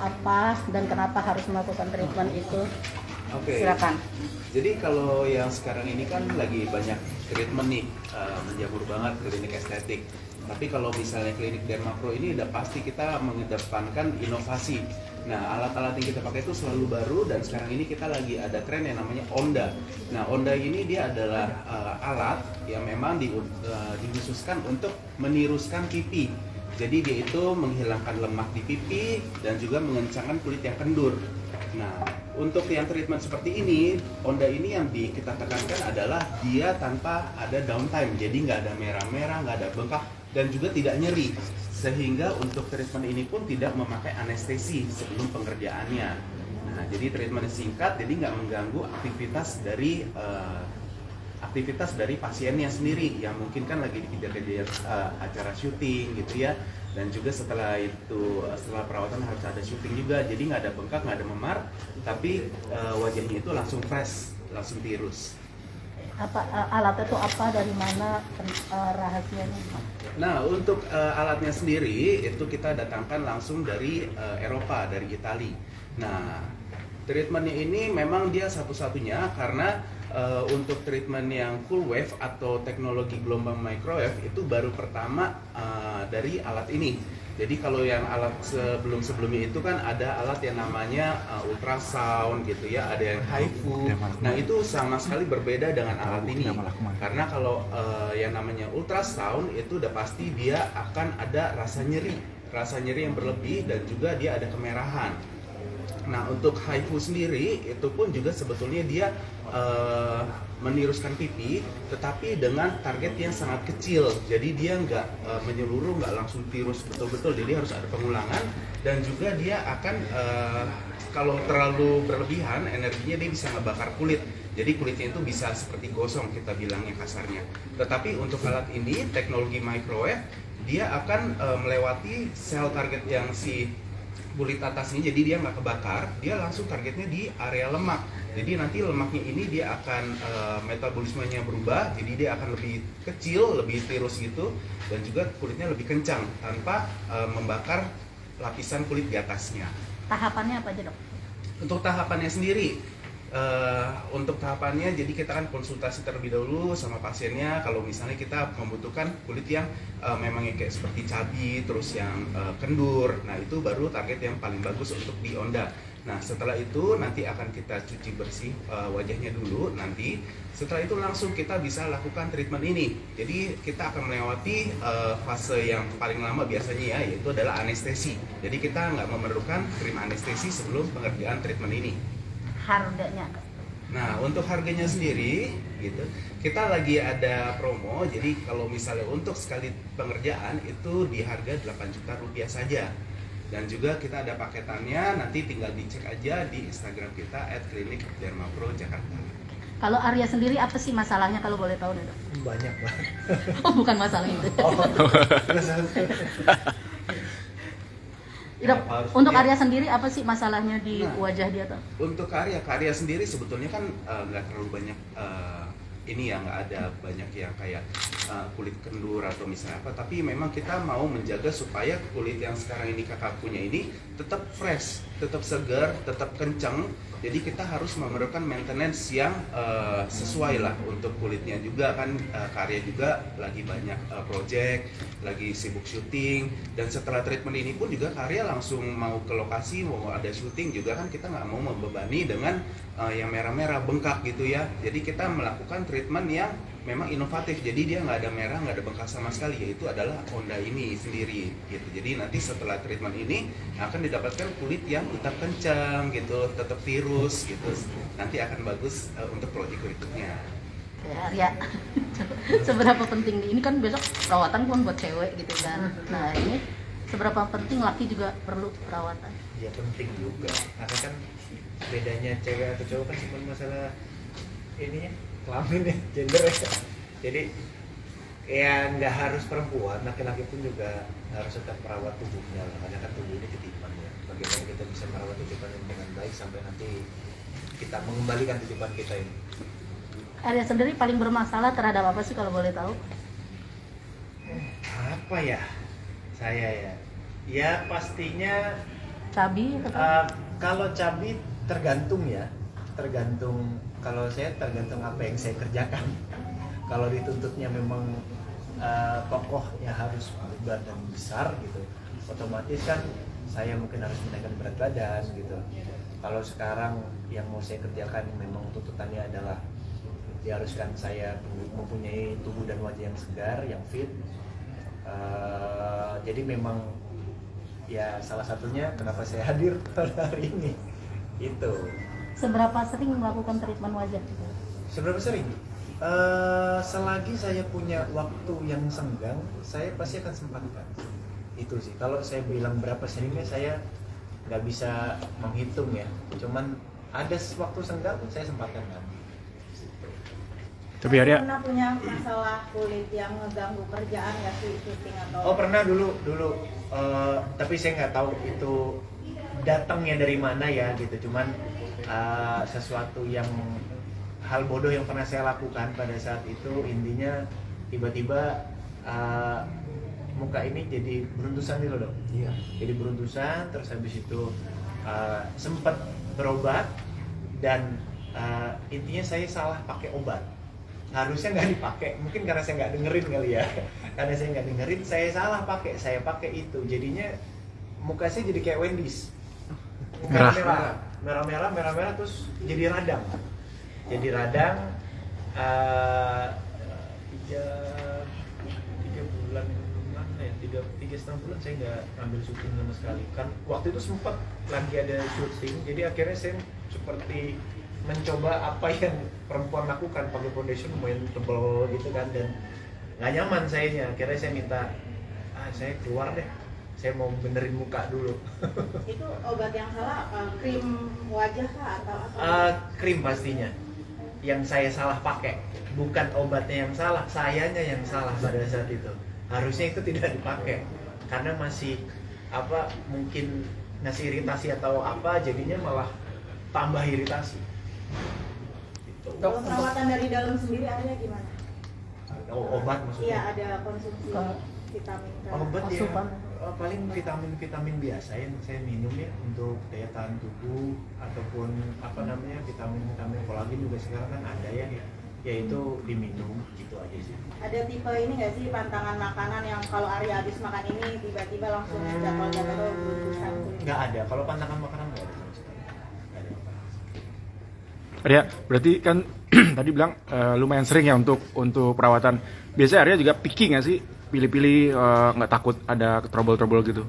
apa dan kenapa harus melakukan treatment itu? Oke. Silakan. Jadi kalau yang sekarang ini kan lagi banyak treatment nih, menjamur banget klinik estetik. Tapi kalau misalnya klinik Dermapro ini udah pasti kita mengedepankan inovasi. Nah, alat-alat yang kita pakai itu selalu baru dan sekarang ini kita lagi ada tren yang namanya Onda. Nah, Onda ini dia adalah alat yang memang dikhususkan untuk meniruskan pipi. Jadi dia itu menghilangkan lemak di pipi dan juga mengencangkan kulit yang kendur. Nah, untuk yang treatment seperti ini, Onda ini yang kita tekankan adalah dia tanpa ada downtime. Jadi nggak ada merah-merah, nggak ada bengkak, dan juga tidak nyeri. Sehingga untuk treatment ini pun tidak memakai anestesi sebelum pengerjaannya. Nah, jadi treatment singkat, jadi nggak mengganggu aktivitas dari pasiennya sendiri yang mungkin kan lagi dikejar-kejar acara syuting gitu ya, dan juga setelah perawatan harus ada syuting juga, jadi nggak ada bengkak, nggak ada memar, tapi wajahnya itu langsung fresh, langsung tirus. Alat itu apa, dari mana, rahasianya? Nah, untuk alatnya sendiri itu kita datangkan langsung dari Eropa, dari Itali. Nah, treatmentnya ini memang dia satu-satunya karena untuk treatment yang full wave atau teknologi gelombang microwave itu baru pertama dari alat ini. Jadi kalau yang alat sebelumnya itu kan ada alat yang namanya ultrasound gitu ya, ada yang HIFU. Nah, itu sama sekali berbeda dengan alat ini. Karena kalau yang namanya ultrasound itu udah pasti dia akan ada rasa nyeri yang berlebih dan juga dia ada kemerahan. Nah, untuk HIFU sendiri itu pun juga sebetulnya dia meniruskan pipi, tetapi dengan target yang sangat kecil. Jadi dia nggak menyeluruh, nggak langsung tirus betul-betul. Jadi harus ada pengulangan dan juga dia akan kalau terlalu berlebihan energinya dia bisa ngebakar kulit. Jadi kulitnya itu bisa seperti gosong kita bilangnya kasarnya. Tetapi untuk alat ini teknologi microwave dia akan melewati sel target yang si kulit atas ini, jadi dia nggak kebakar, dia langsung targetnya di area lemak. Jadi nanti lemaknya ini dia akan metabolismenya berubah, jadi dia akan lebih kecil, lebih tirus gitu, dan juga kulitnya lebih kencang tanpa membakar lapisan kulit di atasnya. Tahapannya apa aja, Dok? Untuk tahapannya sendiri, jadi kita kan konsultasi terlebih dahulu sama pasiennya. Kalau misalnya kita membutuhkan kulit yang memangnya kayak seperti cabi, terus yang kendur, nah itu baru target yang paling bagus untuk di Onda. Nah, setelah itu nanti akan kita cuci bersih wajahnya dulu. Nanti setelah itu langsung kita bisa lakukan treatment ini. Jadi kita akan melewati fase yang paling lama biasanya ya, yaitu adalah anestesi. Jadi kita nggak memerlukan krim anestesi sebelum pengerjaan treatment ini. Harganya? Nah, untuk harganya sendiri gitu, kita lagi ada promo. Jadi kalau misalnya untuk sekali pengerjaan itu di harga 8 juta rupiah saja. Dan juga kita ada paketannya, nanti tinggal dicek aja di Instagram kita @klinik_dermapro_jakarta. Kalau Arya sendiri apa sih masalahnya kalau boleh tahu, Dok? Banyak banget. Oh, bukan masalah itu. Dok, untuk Arya sendiri apa sih masalahnya di wajah dia, Dok? Untuk Arya sendiri sebetulnya kan nggak terlalu banyak ini ya, nggak ada banyak yang kayak kulit kendur atau misalnya apa, tapi memang kita mau menjaga supaya kulit yang sekarang ini kakak punya ini tetap fresh, tetap segar, tetap kencang. Jadi kita harus memerlukan maintenance yang sesuai lah untuk kulitnya juga kan. Karya juga lagi banyak project, lagi sibuk syuting, dan setelah treatment ini pun juga Karya langsung mau ke lokasi, mau ada syuting juga kan, kita nggak mau membebani dengan yang merah-merah bengkak gitu ya. Jadi kita melakukan treatment yang memang inovatif, jadi dia nggak ada merah, nggak ada bengkak sama sekali, yaitu adalah Onda ini sendiri gitu. Jadi nanti setelah treatment ini akan didapatkan kulit yang tetap kencang gitu, tetap tirus gitu, nanti akan bagus untuk proyek berikutnya. Ya, seberapa penting ini kan besok perawatan pun buat cewek gitu kan. Nah, ini seberapa penting laki juga perlu perawatan? Ya penting juga, karena kan bedanya cewek atau cowok kan cuma masalah ininya, kelamin ya, gender ya. Jadi ya nggak harus perempuan, laki-laki pun juga harus tetap merawat tubuhnya lah, karena kan tubuh ini titipan ya. Bagaimana kita bisa merawat titipan ini dengan baik sampai nanti kita mengembalikan titipan kita ini. Arya sendiri paling bermasalah terhadap apa sih kalau boleh tahu? Apa ya? Saya ya pastinya cabi atau Kalau cabi tergantung ya, tergantung. Kalau saya tergantung apa yang saya kerjakan. Kalau dituntutnya memang tokoh yang harus badan besar gitu, otomatis kan saya mungkin harus menaikkan berat badan gitu. Kalau sekarang yang mau saya kerjakan memang tuntutannya adalah diharuskan saya mempunyai tubuh dan wajah yang segar, yang fit. Jadi memang ya salah satunya kenapa saya hadir pada hari ini itu. seberapa sering melakukan treatment wajah? Seberapa sering? Selagi saya punya waktu yang senggang, saya pasti akan sempatkan. Itu sih. Kalau saya bilang berapa seringnya, saya nggak bisa menghitung ya. Cuman ada waktu senggang, saya sempatkan kan. Tapi Arya, pernah punya masalah kulit yang ngeganggu kerjaan nggak sih, syuting atau? Oh pernah dulu. Tapi saya nggak tahu itu datangnya dari mana ya gitu. Cuman sesuatu yang hal bodoh yang pernah saya lakukan pada saat itu, intinya tiba-tiba muka ini jadi beruntusan gitu loh. Iya. Jadi beruntusan, terus habis itu sempat berobat dan intinya saya salah pakai obat. Harusnya nggak dipakai, mungkin karena saya nggak dengerin kali ya. Karena saya nggak dengerin, saya salah pakai, saya pakai itu. Jadinya muka saya jadi kayak Wendy's. Merah-merah terus jadi radang. Jadi radang 3 bulan mana ya, 3,5 bulan saya nggak ambil syuting sama sekali. Kan waktu itu sempat lagi ada syuting, jadi akhirnya saya seperti mencoba apa yang perempuan lakukan, pakai foundation lumayan tebal gitu kan, dan nggak nyaman sayanya. Akhirnya saya minta, saya keluar deh, saya mau benerin muka dulu. Itu obat yang salah, krim wajah kah atau apa? Krim pastinya yang saya salah pakai, bukan obatnya yang salah, sayanya yang salah pada saat itu. Harusnya itu tidak dipakai karena masih mungkin ngasih iritasi atau apa, jadinya malah tambah iritasi. Gitu. Kalau perawatan dari dalam sendiri akhirnya gimana? Obat Iya, maksudnya? ada konsumsi vitamin kah? Obat ya, Asupan. paling vitamin biasa yang saya minum ya untuk daya tahan tubuh, ataupun vitamin kolagen juga sekarang kan ada ya, yaitu diminum gitu aja sih. Ada tipe ini nggak sih, pantangan makanan yang kalau Arya habis makan ini tiba-tiba langsung jatuh beruntusan kulit? Nggak ada, kalau pantangan makanan nggak ada sama sekali. Nggak ada apa. Arya, berarti kan tadi bilang lumayan sering ya untuk perawatan. Biasanya Arya juga picky nggak sih? Pilih-pilih, nggak takut ada trouble gitu?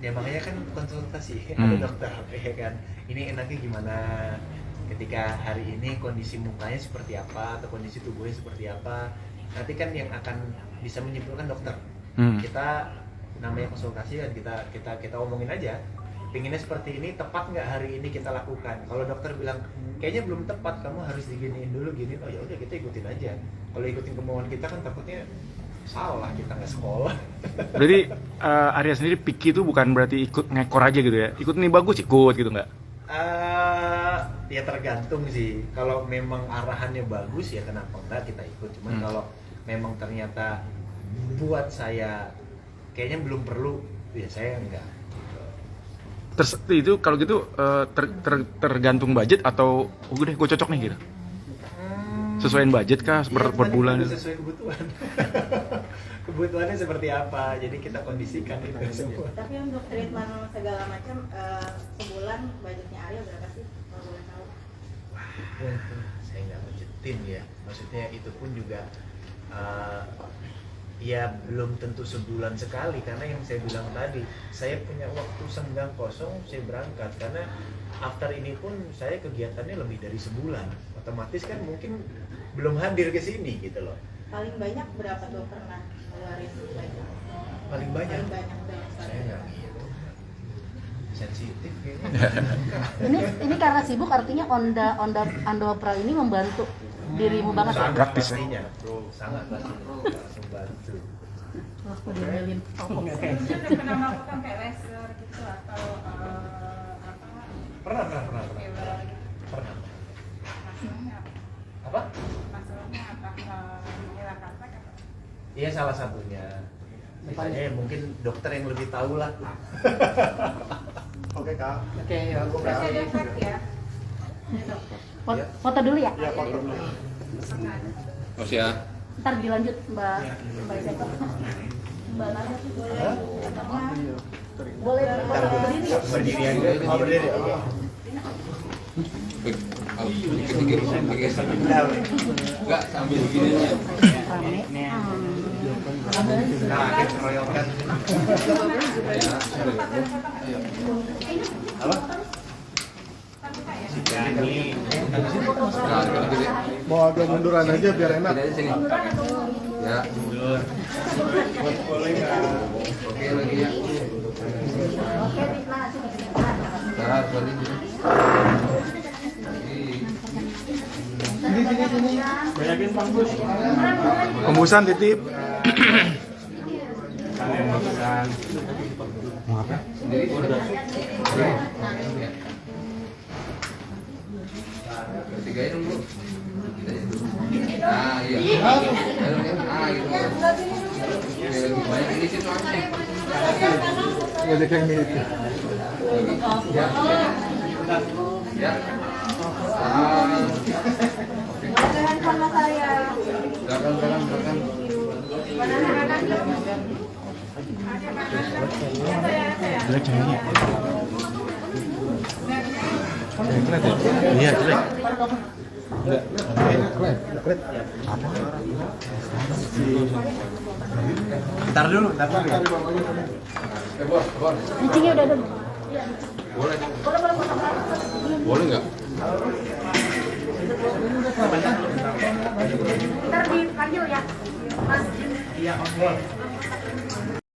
Ya makanya kan konsultasi ada dokter ya kan. Ini enaknya gimana ketika hari ini kondisi mukanya seperti apa atau kondisi tubuhnya seperti apa. Nanti kan yang akan bisa menyimpulkan dokter. Kita namanya konsultasi dan kita omongin aja. Pinginnya seperti ini, tepat nggak hari ini kita lakukan? Kalau dokter bilang kayaknya belum tepat, kamu harus diginiin dulu gini. Oh ya udah, kita ikutin aja. Kalau ikutin kemauan kita kan takutnya salah, kita nggak sekolah. Berarti Arya sendiri picky itu bukan berarti ikut ngekor aja gitu ya? Ikut nih bagus ikut gitu nggak? Ya tergantung sih. Kalau memang arahannya bagus ya kenapa enggak kita ikut. Cuman kalau memang ternyata buat saya kayaknya belum perlu, ya saya enggak. Terus itu kalau gitu tergantung budget atau udah gue cocok nih gitu? Sesuaiin budget kah per bulan? Sesuai kebutuhan. Kebutuhannya seperti apa, jadi kita kondisikan itu semua. Tapi untuk treatment segala macam, sebulan budgetnya Arya berapa sih kalau boleh tahu? Saya nggak budgetin ya, maksudnya itu pun juga ya belum tentu sebulan sekali, karena yang saya bilang tadi, saya punya waktu senggang kosong, saya berangkat. Karena after ini pun saya kegiatannya lebih dari sebulan, otomatis kan mungkin belum hadir ke sini gitu loh. Paling banyak berapa tuh pernah ngeluarin budget? Paling banyak? Paling banyak dalam Saya sekali. nggak gitu, sensitif kayaknya. Ini karena sibuk, artinya Ondopral ini membantu dirimu banget ya? Sangat Praktis ya? pastinya, bro, sangat pastinya membantu. Wah, aku diomelin. Sudah pernah melakukan kayak laser gitu atau Pernah. filler gitu? Pernah. Masalahnya apa? Apa? Masalahnya apa? Menghilangkan fleek atau? Iya, salah satunya. Misalnya ya mungkin dokter yang lebih tahu lah. Oke kak. Oke, Aku Masih ada berarti. efek ya? foto dulu ya. Ya foto dulu. Oh ya. Ntar dilanjut Mbak siapa? Mbak Nadia. Boleh Ntar berdiri ya? berdiri aja. Oh berdiri. Oke. Enggak sambil begini aja. Nah, kita keroyokan. Apa? Jadi Nah, gini. Mau agak munduran aja biar enak. Tidak di sini. Ya. Oke lagi ya. Nah, balik dulu. Banyakin panggus. Hembusan titip. Sendiri udah. Tiga ini dulu. Nah, iya. Ah, gitu. Oke, lebih banyak ini situ aja. Banyak yang mirip. Ya. Ya. Ah. Ada handphone mas saya. Belakang. Jelek cahayanya. Iya, jelek. ntar dulu. Bor. Kucingnya udah dulu. Boleh. Boleh nggak? Ntar dipanggil ya, Mas. Iya,